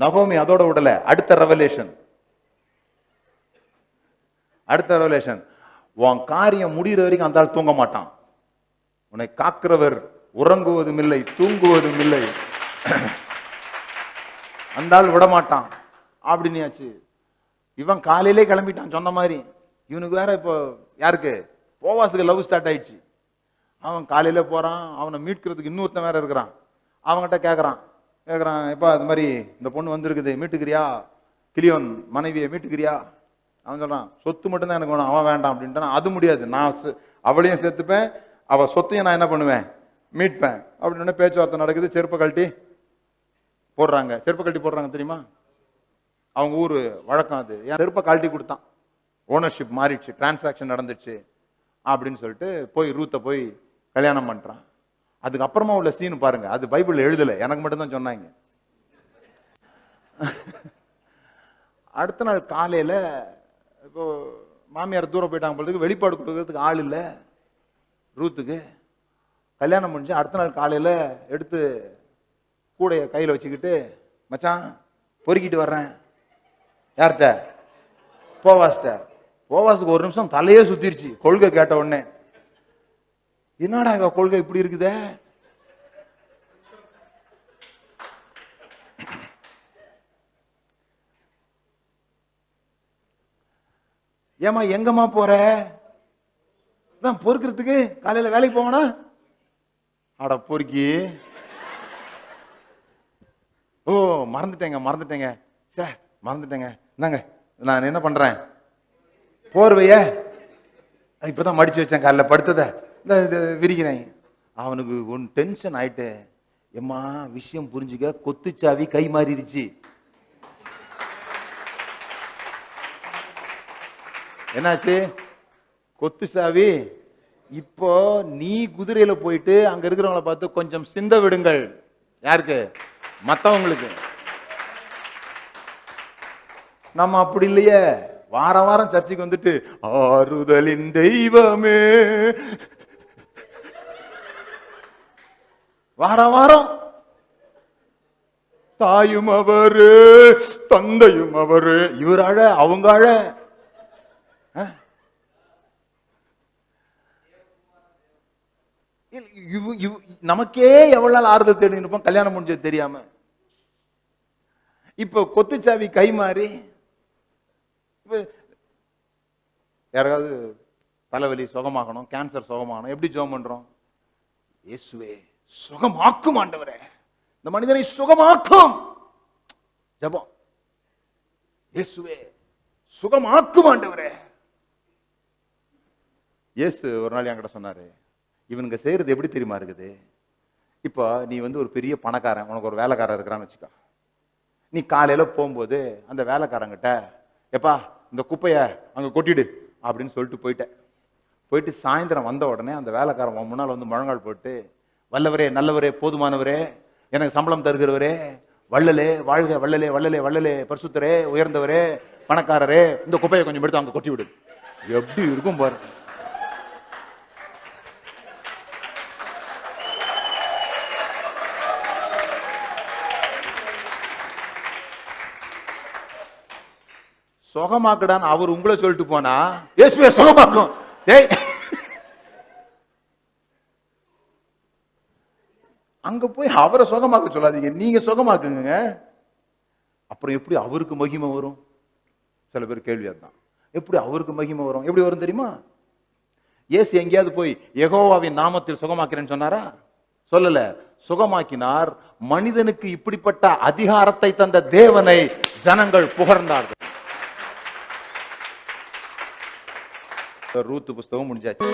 நகோமி அதோட விடல, அடுத்த ரெவலேஷன். உன் காரியம் முடிகிற வரைக்கும் அந்த ஆள் தூங்க மாட்டான். உன்னை காக்கிறவர் உறங்குவதும் இல்லை தூங்குவதும் இல்லை, அந்த ஆள் விடமாட்டான் அப்படின்னாச்சு. இவன் காலையிலே கிளம்பிட்டான் சொன்ன மாதிரி. இவனுக்கு வேற இப்போ யாருக்கு, போவாஸுக்கு லவ் ஸ்டார்ட் ஆயிடுச்சு. அவன் காலையில போறான், அவனை மீட்கிறதுக்கு இன்னொருத்தன் வேற இருக்கிறான். அவன்கிட்ட கேட்கறான், எப்பா அது மாதிரி இந்த பொண்ணு வந்திருக்குது, மீட்டுக்கிறியா? கிளியோன் மனைவியை மீட்டுக்கிறியா? அவன் சொல்றான், சொத்து மட்டும்தான் எனக்கு வேணும். அவன் வேண்டாம் அப்படின்ட்டு, அது முடியாது, நான் அவளையும் சேர்த்துப்பேன், அவ சொத்தையும் நான் என்ன பண்ணுவேன், மீட்பேன் அப்படின்னு பேச்சுவார்த்தை நடக்குது. செருப்பை கழட்டி போடுறாங்க தெரியுமா? அவங்க ஊர் வழக்கம் அது. என் செருப்பை கழட்டி கொடுத்தான், ஓனர்ஷிப் மாறிடுச்சு, டிரான்சாக்ஷன் நடந்துச்சு அப்படின்னு சொல்லிட்டு போய் ரூத்தை போய் கல்யாணம் பண்றான். அதுக்கப்புறமா உள்ள சீன் பாருங்க, அது பைபிள்ல எழுதல, எனக்கு மட்டும்தான் சொன்னாங்க. அடுத்த நாள் காலையில இப்போ மாமியார் தூரம் போயிட்டாங்க போறதுக்கு, வெளிப்பாடு கொடுக்கறதுக்கு ஆள் இல்லை ரூத்துக்கு. கல்யாணம் முடிஞ்சு அடுத்த நாள் காலையில எடுத்து கூடைய கையில வச்சுக்கிட்டு, மச்சான் பொறுக்கிட்டு வர்றேன். யார்கிட்ட? போவாஸுக்கு ஒரு நிமிஷம் தலையே சுத்திருச்சு கொள்கை கேட்ட உடனே. என்னடா இவ கொள்கை இப்படி இருக்குதே? ஏமா எங்கம்மா போற? பொறுக்கிறதுக்கு காலையில வேலைக்கு போவனா? அட பொறுக்கி, ஓ மறந்துட்டேங்க இந்தாங்க நான் என்ன பண்றேன், போர்வைய இப்பதான் மடிச்சு வச்சேன், காலைல படுத்தத இந்த விரிக்கிறேன். அவனுக்கு ஒன் டென்ஷன் ஆயிட்டு, எம்மா விஷயம் புரிஞ்சுக்க, கொத்துச்சாவி கை மாறிடுச்சு. என்னாச்சு? கொத்து சாவி. இப்போ நீ குதிரையில போயிட்டு அங்க இருக்கிறவங்களை பார்த்து கொஞ்சம் சிந்த விடுங்கள். யாருக்கு? மத்தவங்களுக்கு. நம்ம அப்படி இல்லையே, வாரம் சர்ச்சைக்கு வந்துட்டு ஆறுதலின் தெய்வமே, வாரம் தாயும் அவரு தந்தையும் அவரு, இவர் அழ அவங்க அழ. நமக்கே எவ்வளவு நாள் ஆறுதல் தேடி இருப்போம் கல்யாணம் முடிஞ்சது தெரியாம. இப்ப கொத்துச்சாவி கை மாறி. யாராவது தலைவலி சுகமாகணும், கேன்சர் சுகமாகணும், எப்படி ஜெபம் பண்றோம்? இயேசுவே சுகமாக்கும் ஆண்டவரே, இந்த மனிதனை சுகமாக்கும். ஜெபம், இயேசுவே சுகமாக்கும் ஆண்டவரே. இயேசு ஒரு நாள் என்கிட்ட சொன்னாரு, இவனுங்க செய்யறது எப்படி தெரியுமா இருக்குது? இப்போ நீ ஒரு பெரிய பணக்காரன், உனக்கு ஒரு வேலைக்காரன் இருக்கிறான்னு வச்சுக்கோ. நீ காலையில போகும்போது அந்த வேலைக்காரங்கிட்ட, எப்பா இந்த குப்பைய அங்க கொட்டிடு அப்படின்னு சொல்லிட்டு போயிட்டு சாயந்தரம் வந்த உடனே அந்த வேலைக்காரன் முன்னால் முழங்கால் போட்டு, வல்லவரே நல்லவரே போதுமானவரே எனக்கு சம்பளம் தருகிறவரே, வள்ளலே வாழ்க, வள்ளலே வள்ளலே வள்ளலே பரிசுத்தரே உயர்ந்தவரே பணக்காரரே, இந்த குப்பையை கொஞ்சம் எடுத்து அங்க கொட்டி விடு. எப்படி இருக்கும் பாரு. சுகமாக்குடான்னு அவர் உங்களை சொல்லிட்டு போனா, இயேசுவே சுகமாக்கும். டேய், அங்க போய் அவரை சுகமாக்க சொல்லாதீங்க, நீங்க சுகமாக்குங்க. அப்புறம் எப்படி அவருக்கு மகிமை வரும்? சில பேர் கேள்வி அதுதான், எப்படி அவருக்கு மகிமை வரும்? எப்படி வரும் தெரியுமா? இயேசு எங்கேயாவது போய் யெகோவாவின் நாமத்தில் சுகமாக்கிறேன்னு சொன்னாரா? சொல்லல. சுகமாக்கினார். மனிதனுக்கு இப்படிப்பட்ட அதிகாரத்தை தந்த தேவனை ஜனங்கள் புகழ்ந்தார்கள். ரூத் புஸ்தகம் முடிஞ்சாச்சு.